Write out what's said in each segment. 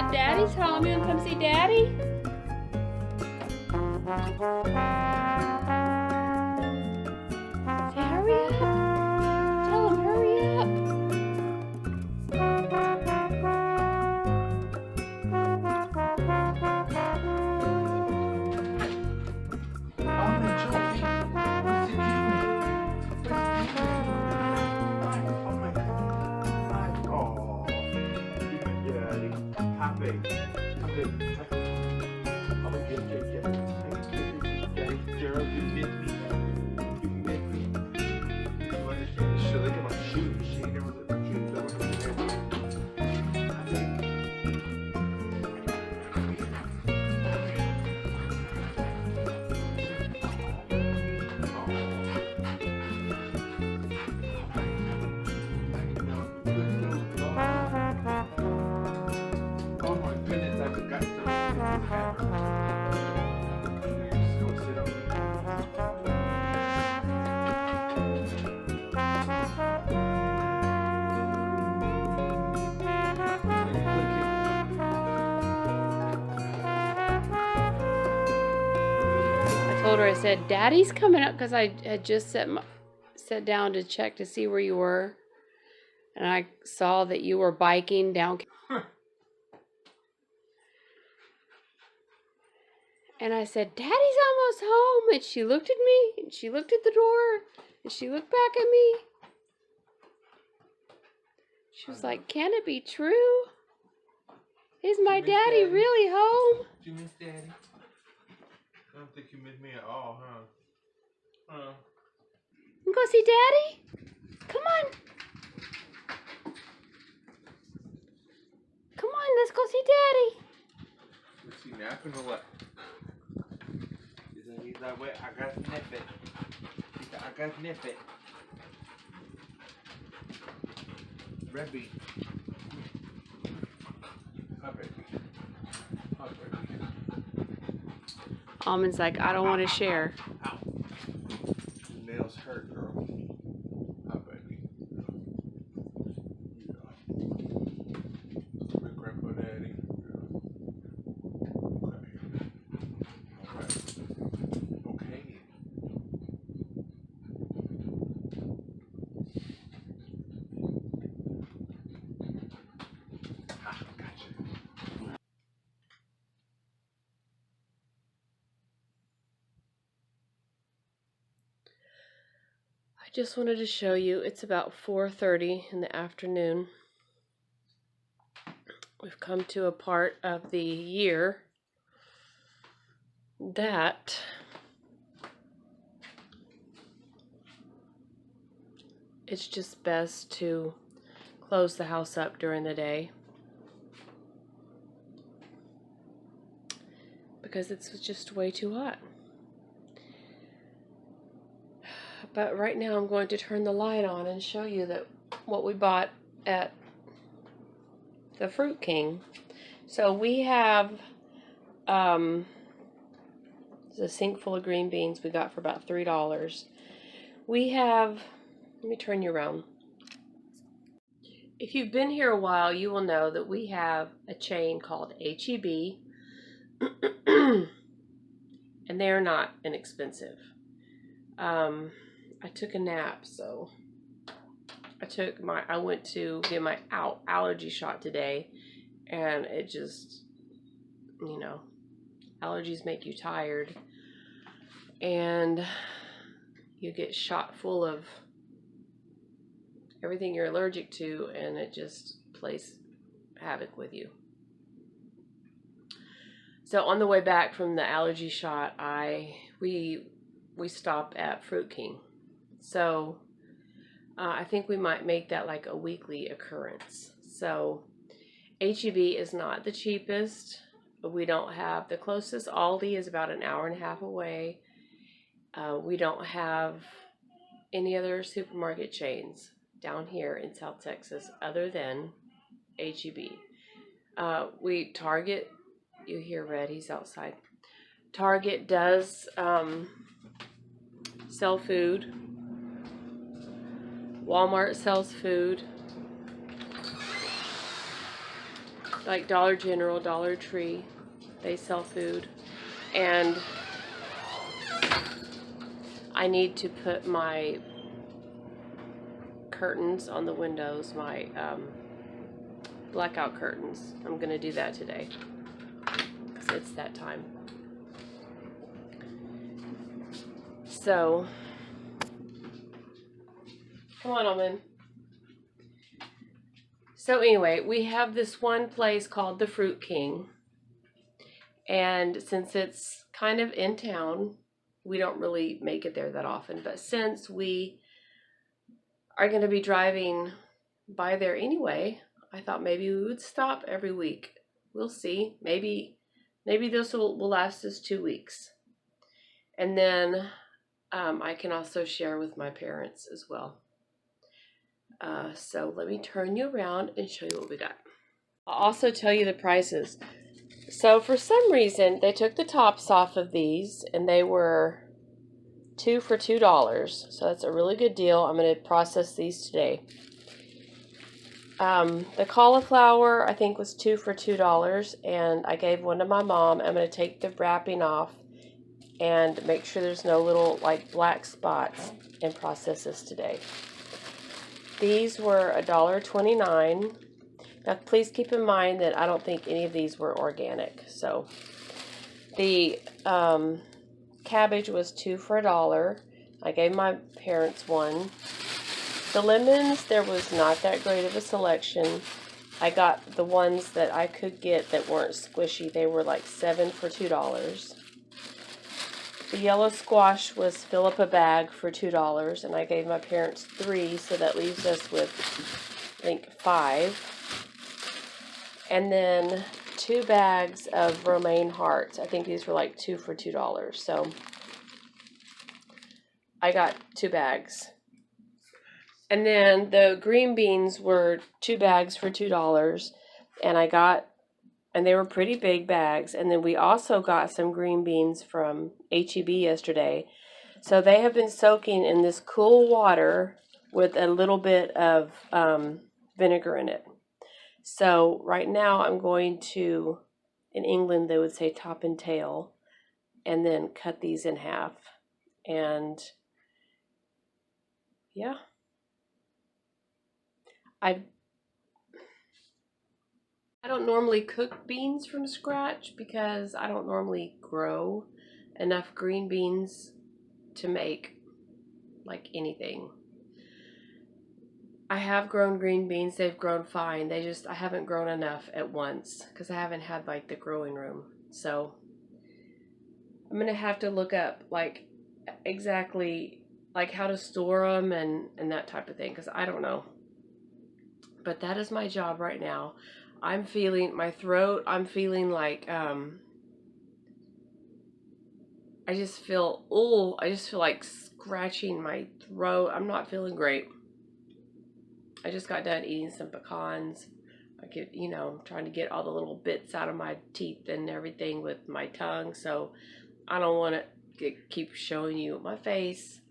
up. Daddy's home. You want to come see Daddy? Say hurry up. Tell him hurry up. I said, Daddy's coming up, because I had just sat down to check to see where you were, and I saw that you were biking down. And I said, Daddy's almost home. And she looked at me, and she looked at the door, and she looked back at me. She was like, can it be true? Is my daddy really home? Did you miss Daddy? I don't think you miss me at all, huh? You go see Daddy? Come on. Come on, let's go see Daddy. Is he napping or what? He's like, wait, I gotta nip it. He's like, I gotta nip it. Rebby. Hi, baby. Hi, baby. Almond's like, I don't want to share. Ow. Your nails hurt, girl. Hi, baby. Yeah. Big grandpa daddy. Yeah. Okay. Alright. Okay. Ah, gotcha. I just wanted to show you, it's about 4:30 in the afternoon. We've come to a part of the year that it's just best to close the house up during the day, because it's just way too hot. But right now I'm going to turn the light on and show you that what we bought at the Fruit King. So we have a sink full of green beans we got for about $3. We have, let me turn you around. If you've been here a while, you will know that we have a chain called H-E-B, and they are not inexpensive. I took a nap, so I went to get my allergy shot today, and it just, you know, allergies make you tired, and you get shot full of everything you're allergic to, and it just plays havoc with you. So on the way back from the allergy shot, we stopped at Fruit King. So I think we might make that like a weekly occurrence. So H-E-B is not the cheapest. We don't have, the closest Aldi is about an hour and a half away. We don't have any other supermarket chains down here in South Texas other than H-E-B. Target, you hear Red, he's outside. Target does sell food. Walmart sells food. like Dollar General, Dollar Tree. They sell food. And I need to put my curtains on the windows, my blackout curtains. I'm going to do that today. So it's that time. So, come on, Almond. So anyway, we have this one place called the Fruit King. And since it's kind of in town, we don't really make it there that often. But since we are going to be driving by there anyway, I thought maybe we would stop every week. We'll see. Maybe this will last us 2 weeks. And then I can also share with my parents as well. So let me turn you around and show you what we got. I'll also tell you the prices. So for some reason, they took the tops off of these, and they were 2 for $2. So that's a really good deal. I'm going to process these today. The cauliflower, I think, was 2 for $2, and I gave one to my mom. I'm going to take the wrapping off and make sure there's no little, like, black spots and process this today. These were $1.29. Now, please keep in mind that I don't think any of these were organic. So, the cabbage was 2 for $1. I gave my parents one. The lemons, there was not that great of a selection. I got the ones that I could get that weren't squishy. They were like 7 for $2. The yellow squash was fill up a bag for $2, and I gave my parents 3, so that leaves us with, I think, 5. And then 2 bags of romaine hearts. I think these were like 2 for $2. So I got 2 bags. And then the green beans were 2 bags for $2. And they were pretty big bags. And then we also got some green beans from HEB yesterday. So they have been soaking in this cool water with a little bit of vinegar in it. So right now I'm going to, in England they would say top and tail, and then cut these in half. And yeah, I don't normally cook beans from scratch because I don't normally grow enough green beans to make like anything. I have grown green beans. They've grown fine. I haven't grown enough at once because I haven't had like the growing room. So I'm going to have to look up like exactly like how to store them and that type of thing because I don't know. But that is my job right now. I'm feeling my throat. I'm feeling like I just feel like scratching my throat. I'm not feeling great. I just got done eating some pecans. I get, trying to get all the little bits out of my teeth and everything with my tongue. So I don't want to keep showing you my face.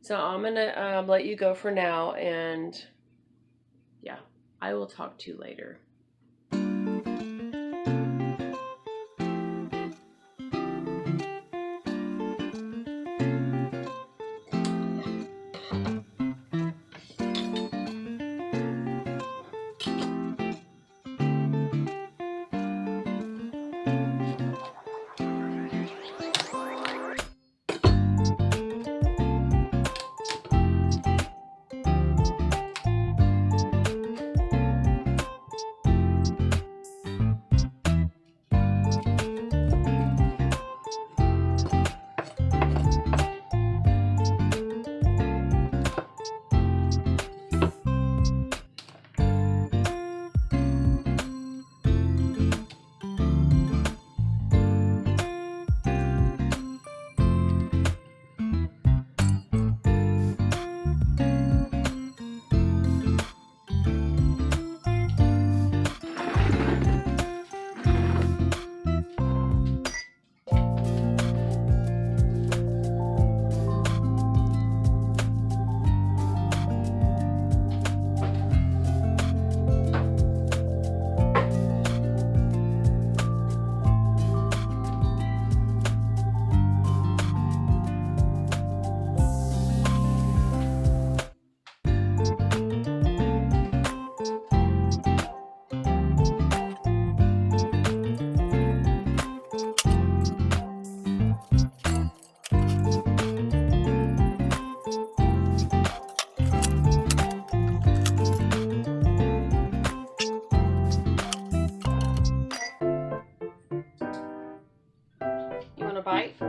So I'm going to let you go for now. And yeah, I will talk to you later. bite? Yeah,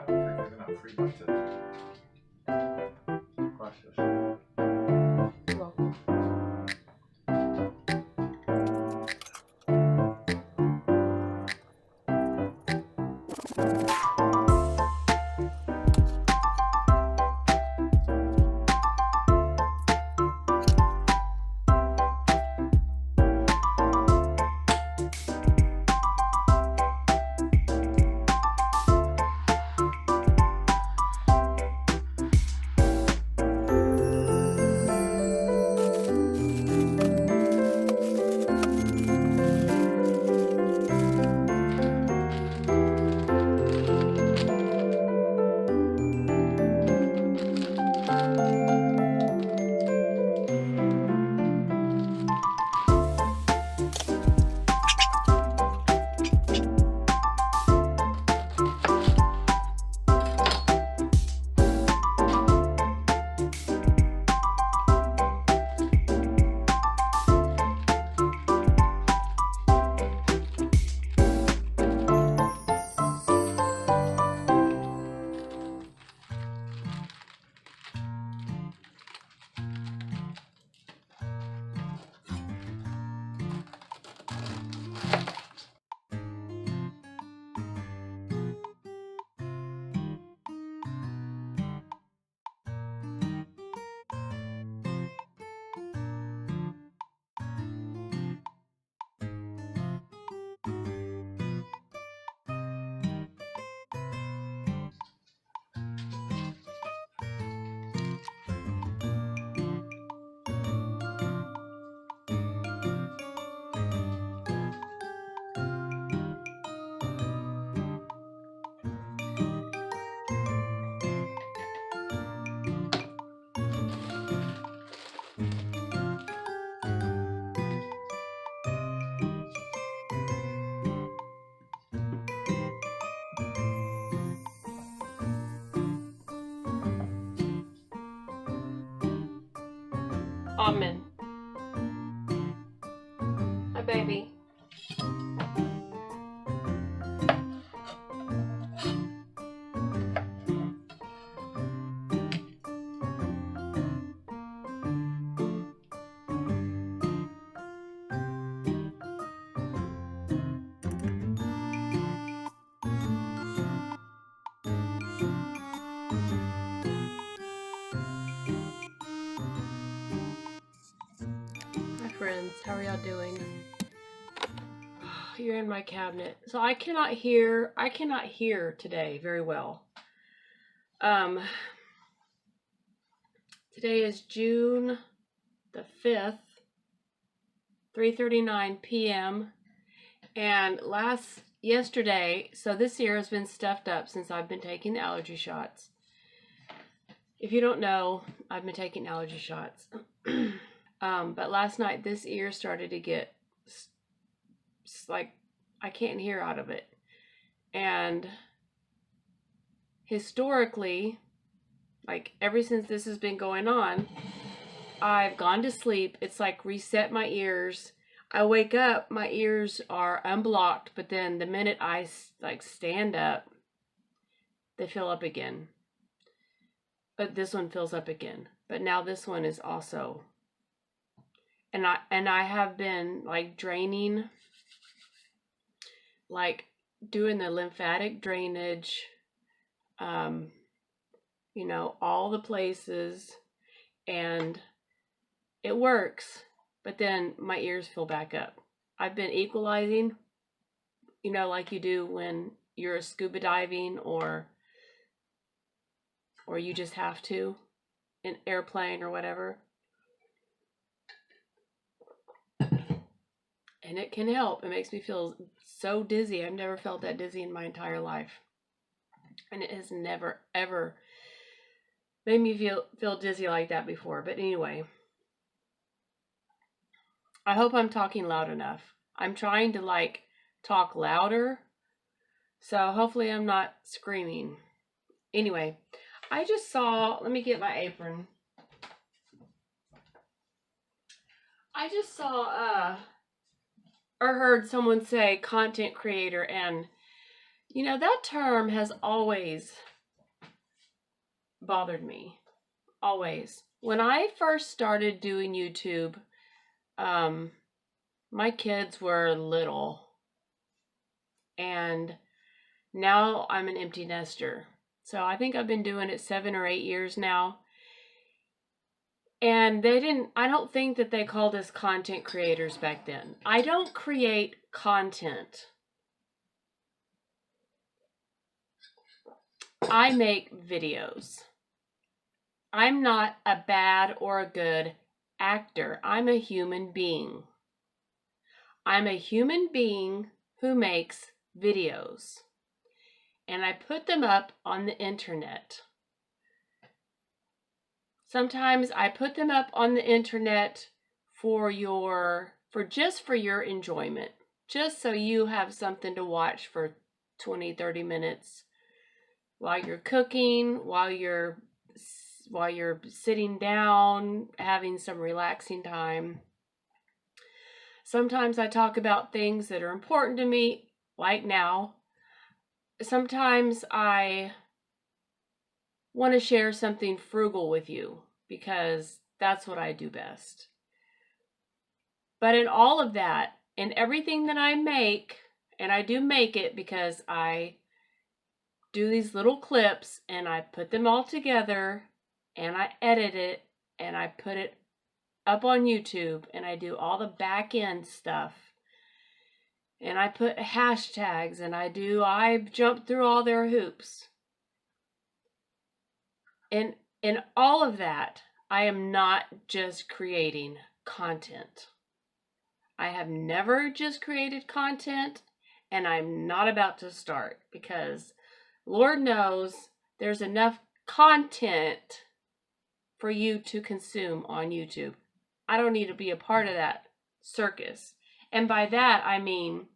I'm giving out free bites. Gracias. You're welcome. Amen. Hi, baby. Hi, friends. How are y'all doing? You're in my cabinet. So I cannot hear today very well. Today is June the 5th, 3:39 p.m. And yesterday, so this ear has been stuffed up since I've been taking the allergy shots. If you don't know, I've been taking allergy shots. But last night, this ear started to get like I can't hear out of it. And historically, like ever since this has been going on, I've gone to sleep. It's like reset my ears. I wake up, my ears are unblocked, but then the minute I like stand up, they fill up again. But this one fills up again. But now this one is also, and I have been like draining, like doing the lymphatic drainage, you know, all the places, and it works, but then my ears fill back up. I've been equalizing, you know, like you do when you're scuba diving or you just have to in airplane or whatever. And it can help. It makes me feel so dizzy. I've never felt that dizzy in my entire life. And it has never, ever made me feel dizzy like that before. But anyway, I hope I'm talking loud enough. I'm trying to like talk louder, so hopefully I'm not screaming. Anyway, I just saw, let me get my apron. I just saw or heard someone say content creator, and You know, that term has always bothered me. Always. When I first started doing YouTube, my kids were little, and now I'm an empty nester. So I think I've been doing it 7 or 8 years now. And I don't think that they called us content creators back then. I don't create content. I make videos. I'm not a bad or a good actor. I'm a human being. I'm a human being who makes videos. And I put them up on the internet. Sometimes I put them up on the internet for your enjoyment. Just so you have something to watch for 20, 30 minutes while you're cooking, while you're sitting down, having some relaxing time. Sometimes I talk about things that are important to me, like now. Sometimes I want to share something frugal with you because that's what I do best. But in all of that, in everything that I make, and I do make it because I do these little clips and I put them all together and I edit it and I put it up on YouTube and I do all the back end stuff. And I put hashtags and I jump through all their hoops. And in all of that, I am not just creating content. I have never just created content, and I'm not about to start because Lord knows there's enough content for you to consume on YouTube. I don't need to be a part of that circus. And by that, I mean,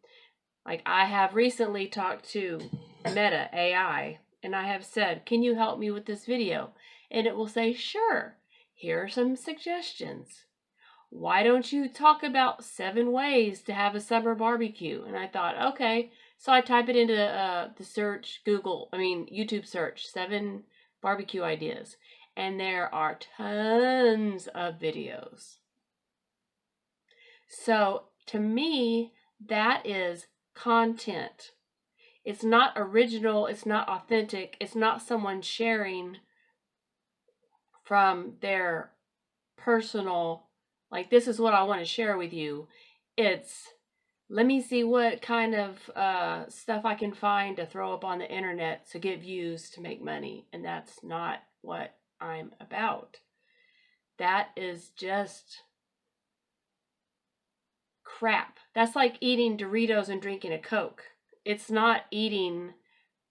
like I have recently talked to Meta AI, and I have said, can you help me with this video? And it will say, sure, here are some suggestions. Why don't you talk about 7 ways to have a summer barbecue? And I thought, okay. So I type it into the YouTube search, 7 barbecue ideas. And there are tons of videos. So to me, that is content. It's not original, it's not authentic, it's not someone sharing from their personal, like, this is what I want to share with you. It's, let me see what kind of stuff I can find to throw up on the internet to get views to make money. And that's not what I'm about. That is just crap. That's like eating Doritos and drinking a Coke. It's not eating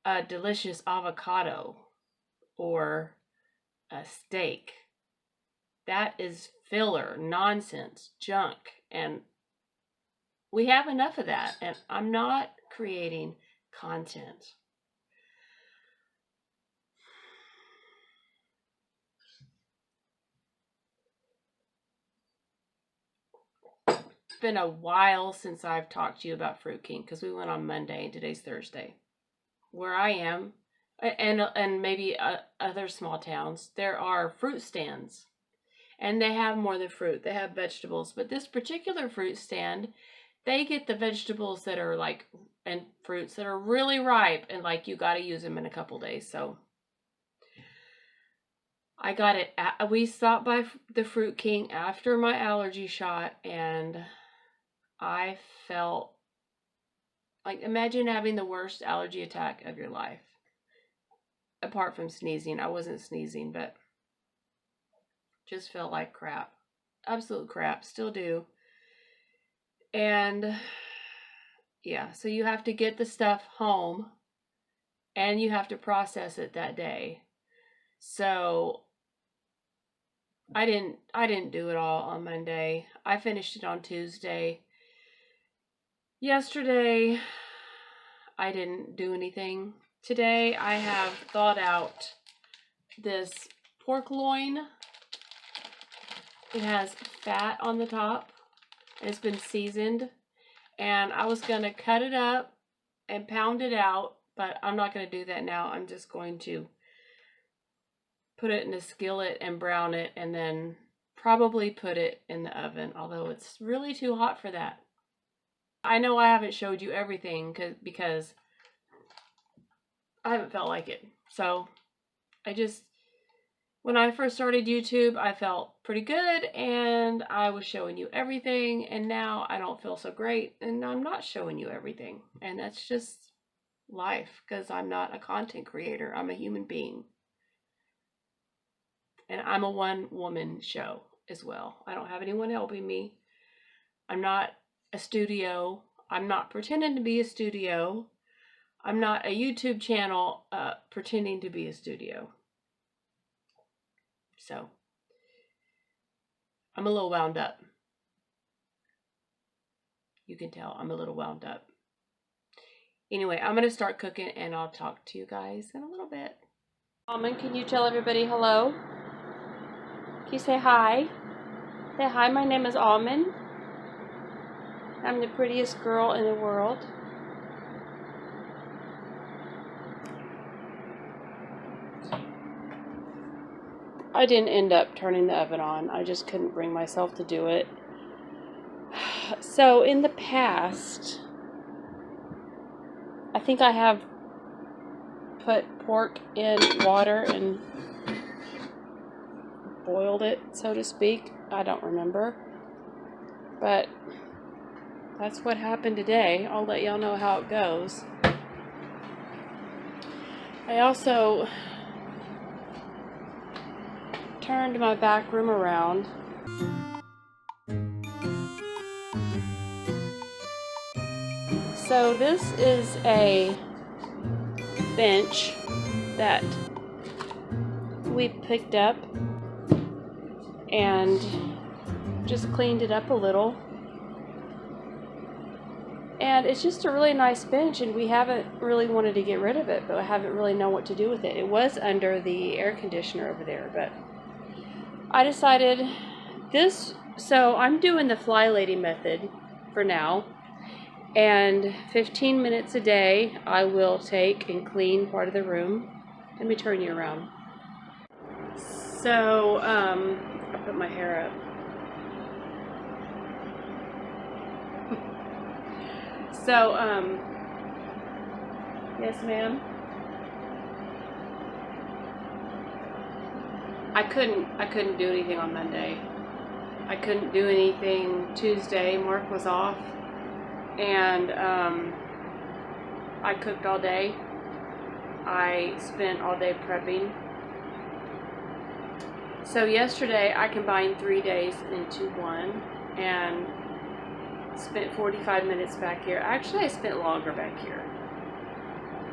a delicious avocado or a steak. That is filler, nonsense, junk. And we have enough of that. And I'm not creating content. It's been a while since I've talked to you about Fruit King because we went on Monday and today's Thursday. Where I am, and maybe other small towns, there are fruit stands. And they have more than fruit. They have vegetables. But this particular fruit stand, they get the vegetables that are like, and fruits that are really ripe. And like, you got to use them in a couple days. So I got it. We stopped by the Fruit King after my allergy shot. And I felt like, imagine having the worst allergy attack of your life. Apart from sneezing. I wasn't sneezing, but just felt like crap. Absolute crap. Still do. And yeah, so you have to get the stuff home and you have to process it that day. So I didn't do it all on Monday. I finished it on Tuesday. Yesterday I didn't do anything. Today I have thawed out this pork loin. It has fat on the top. It's been seasoned. And I was going to cut it up and pound it out But I'm not going to do that now. I'm just going to put it in a skillet and brown it, and then probably put it in the oven, although it's really too hot for that. I know I haven't showed you everything because I haven't felt like it. So when I first started YouTube, I felt pretty good and I was showing you everything, and now I don't feel so great and I'm not showing you everything. And that's just life, because I'm not a content creator. I'm a human being. And I'm a one-woman show as well. I don't have anyone helping me. I'm not a studio. I'm not pretending to be a studio. I'm not a YouTube channel pretending to be a studio. So, I'm a little wound up. You can tell I'm a little wound up. Anyway, I'm going to start cooking and I'll talk to you guys in a little bit. Almond, can you tell everybody hello? Can you say hi? Say hi, my name is Almond. I'm the prettiest girl in the world. I didn't end up turning the oven on. I just couldn't bring myself to do it. So in the past, I think I have put pork in water and boiled it, so to speak. I don't remember. But that's what happened today. I'll let y'all know how it goes. I also turned my back room around. So this is a bench that we picked up and just cleaned it up a little. And it's just a really nice bench, and we haven't really wanted to get rid of it, but I haven't really known what to do with it. It was under the air conditioner over there, but I decided so I'm doing the Fly Lady method for now. And 15 minutes a day, I will take and clean part of the room. Let me turn you around. So, I'll put my hair up. So, yes, ma'am. I couldn't do anything on Monday. I couldn't do anything Tuesday. Mark was off. And I cooked all day. I spent all day prepping. So yesterday I combined 3 days into one and spent 45 minutes back here. Actually, I spent longer back here.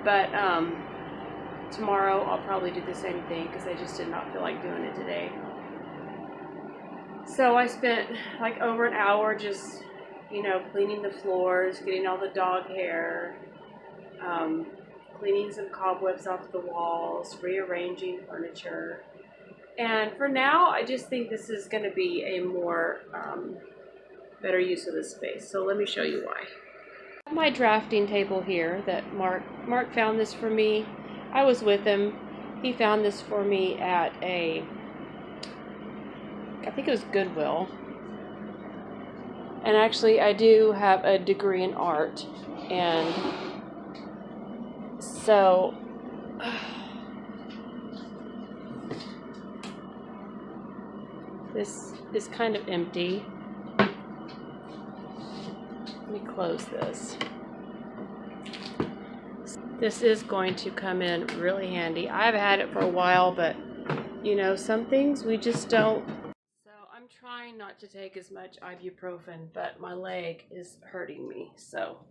But tomorrow I'll probably do the same thing because I just did not feel like doing it today. So I spent like over an hour just, cleaning the floors, getting all the dog hair, cleaning some cobwebs off the walls, rearranging furniture. And for now, I just think this is going to be a more better use of the space. So let me show you why. I have my drafting table here that Mark found this for me. I was with him. He found this for me at I think it was Goodwill. And actually, I do have a degree in art, and so this is kind of empty. Let me close this. This is going to come in really handy. I've had it for a while, but some things we just don't. I'm trying not to take as much ibuprofen, but my leg is hurting me, so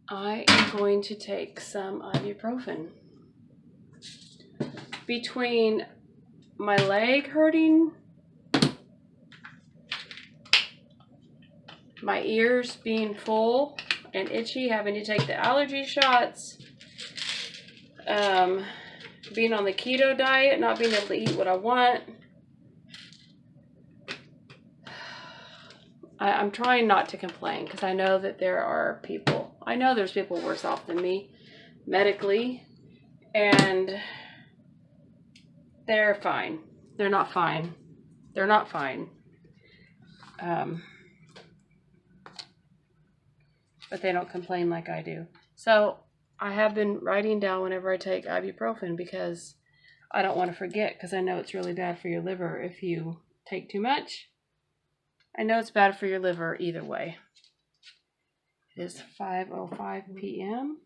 I am going to take some ibuprofen. Between my leg hurting, my ears being full and itchy, having to take the allergy shots, being on the keto diet, not being able to eat what I want, I'm trying not to complain because I know that there's people worse off than me, medically, and they're fine. They're not fine. They're not fine. But they don't complain like I do. So I have been writing down whenever I take ibuprofen because I don't want to forget, because I know it's really bad for your liver if you take too much. I know it's bad for your liver either way. It is 5:05 p.m.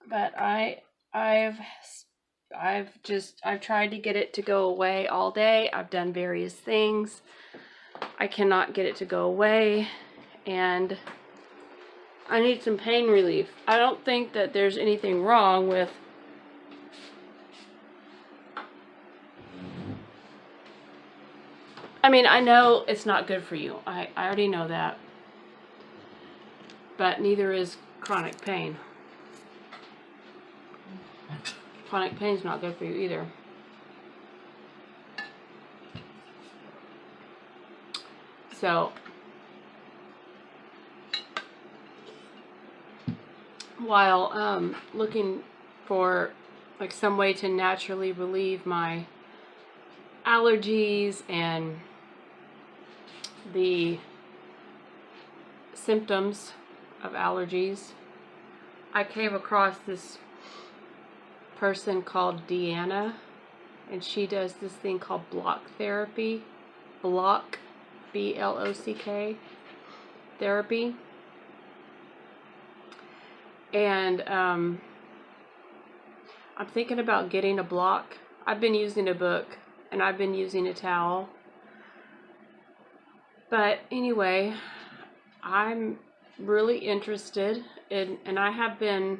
But I've tried to get it to go away all day. I've done various things. I cannot get it to go away, and I need some pain relief. I don't think that there's anything wrong with I know it's not good for you. I already know that. But neither is chronic pain. Chronic pain is not good for you either. So, while looking for like some way to naturally relieve my allergies and the symptoms of allergies, I came across this person called Deanna, and she does this thing called block therapy. Block, B-L-O-C-K therapy. And I'm thinking about getting a block. I've been using a book and I've been using a towel. But anyway, I'm really interested in, and I have been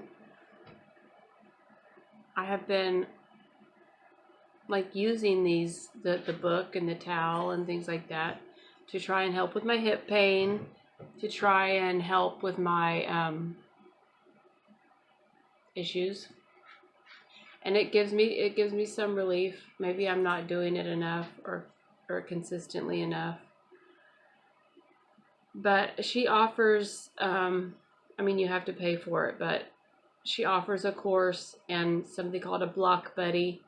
like using the book and the towel and things like that to try and help with my hip pain, to try and help with my issues. And it gives me some relief. Maybe I'm not doing it enough or consistently enough. But she offers, you have to pay for it, but she offers a course and something called a block buddy.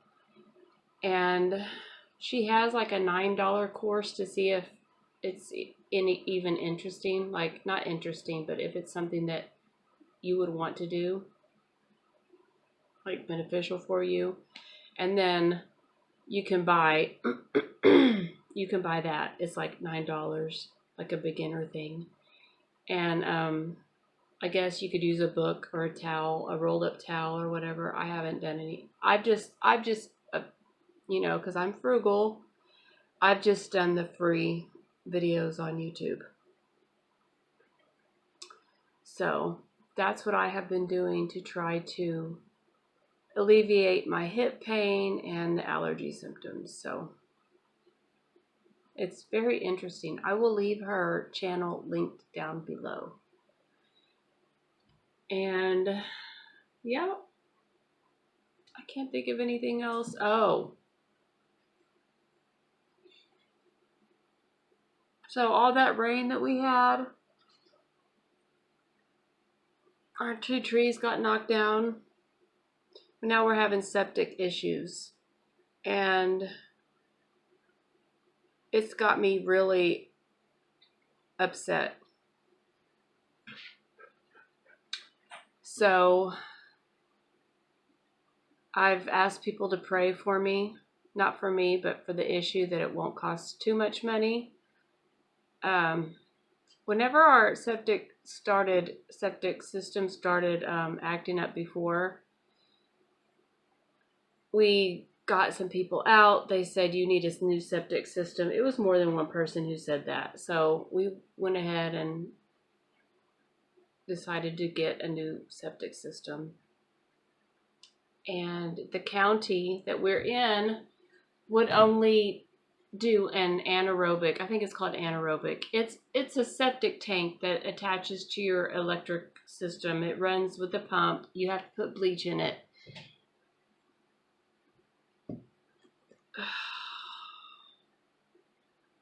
And she has like a $9 course to see if it's even interesting. Like, not interesting, but if it's something that you would want to do, like beneficial for you. And then you can buy that. It's like $9, like a beginner thing. And I guess you could use a book or a towel, a rolled up towel or whatever. I haven't done any. I've just because I'm frugal, I've just done the free videos on YouTube. So that's what I have been doing to try to alleviate my hip pain and the allergy symptoms. So it's very interesting. I will leave her channel linked down below. And yeah, I can't think of anything else. Oh, so all that rain that we had, our 2 trees got knocked down. Now we're having septic issues, and it's got me really upset. So I've asked people to pray for me, not for me, but for the issue, that it won't cost too much money. Whenever our septic system started acting up before, we got some people out. They said, you need a new septic system. It was more than one person who said that. So we went ahead and decided to get a new septic system. And the county that we're in would only do an anaerobic. I think it's called anaerobic. It's a septic tank that attaches to your electric system. It runs with a pump. You have to put bleach in it.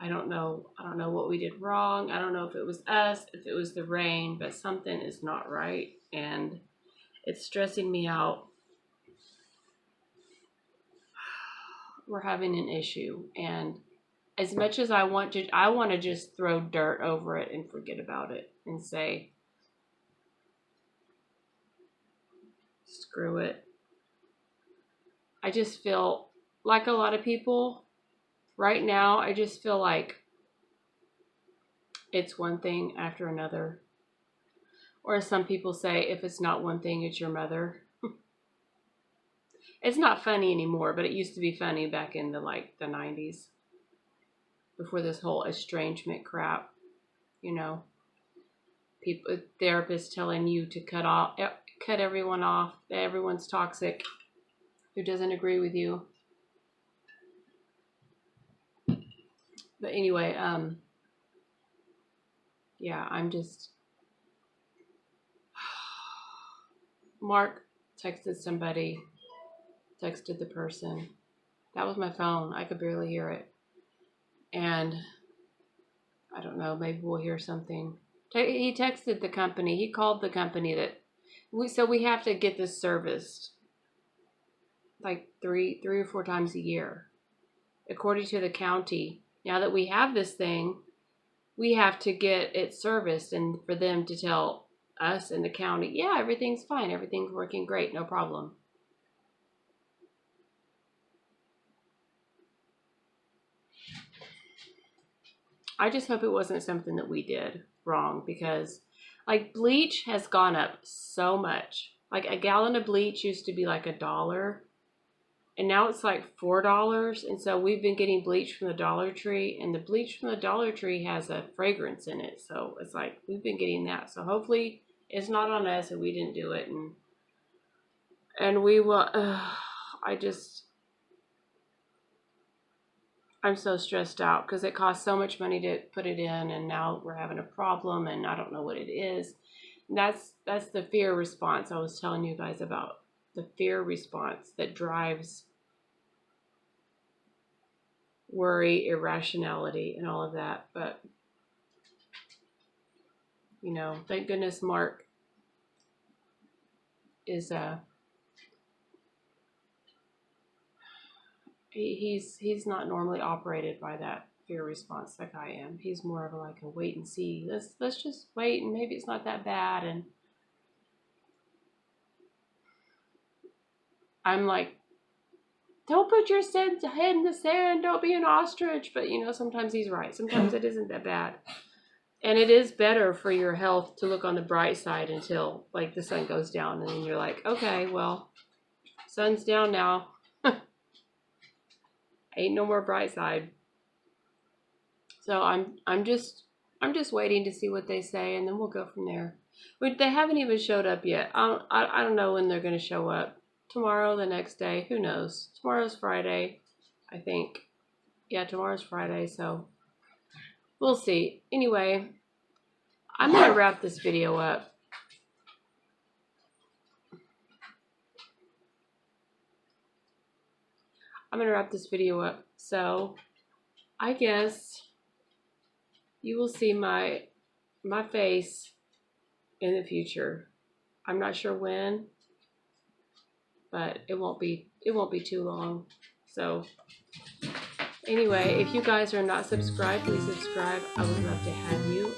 I don't know what we did wrong. I don't know if it was us, if it was the rain, but something is not right, and it's stressing me out. We're having an issue, and as much as I want to just throw dirt over it and forget about it and say, screw it. I just feel like a lot of people right now. I just feel like it's one thing after another. Or as some people say, if it's not one thing, it's your mother. It's not funny anymore, but it used to be funny back in the 90s. Before this whole estrangement crap, you know. People, therapists telling you to cut everyone off. Everyone's toxic who doesn't agree with you. But anyway, yeah, I'm just... Mark texted the person. That was my phone. I could barely hear it. And I don't know, maybe we'll hear something. He texted the company. He called the company so we have to get this serviced like three or four times a year. According to the county, now that we have this thing, we have to get it serviced, and for them to tell us in the county, yeah, everything's fine, everything's working great, no problem. I just hope it wasn't something that we did wrong, because like bleach has gone up so much. Like a gallon of bleach used to be like $1, and now it's like $4. And so we've been getting bleach from the Dollar Tree, and the bleach from the Dollar Tree has a fragrance in it. So it's like we've been getting that. So hopefully it's not on us and we didn't do it. And we will. I'm so stressed out because it costs so much money to put it in, and now we're having a problem, and I don't know what it is. And that's the fear response I was telling you guys about. The fear response that drives worry, irrationality, and all of that. But, you know, thank goodness Mark is he's not normally operated by that fear response like I am. He's more of a wait and see. Let's just wait, and maybe it's not that bad. And I'm like, don't put your head in the sand. Don't be an ostrich. But, you know, sometimes he's right. Sometimes it isn't that bad. And it is better for your health to look on the bright side until, like, the sun goes down. And then you're like, okay, well, sun's down now. Ain't no more bright side. So I'm just waiting to see what they say, and then we'll go from there. But they haven't even showed up yet. I don't know when they're going to show up. Tomorrow, the next day, who knows? Tomorrow's Friday, I think. Yeah, tomorrow's Friday, so we'll see. Anyway, I'm going to wrap this video up. So I guess you will see my face in the future. I'm not sure when, but it won't be too long. So anyway, if you guys are not subscribed, please subscribe. I would love to have you.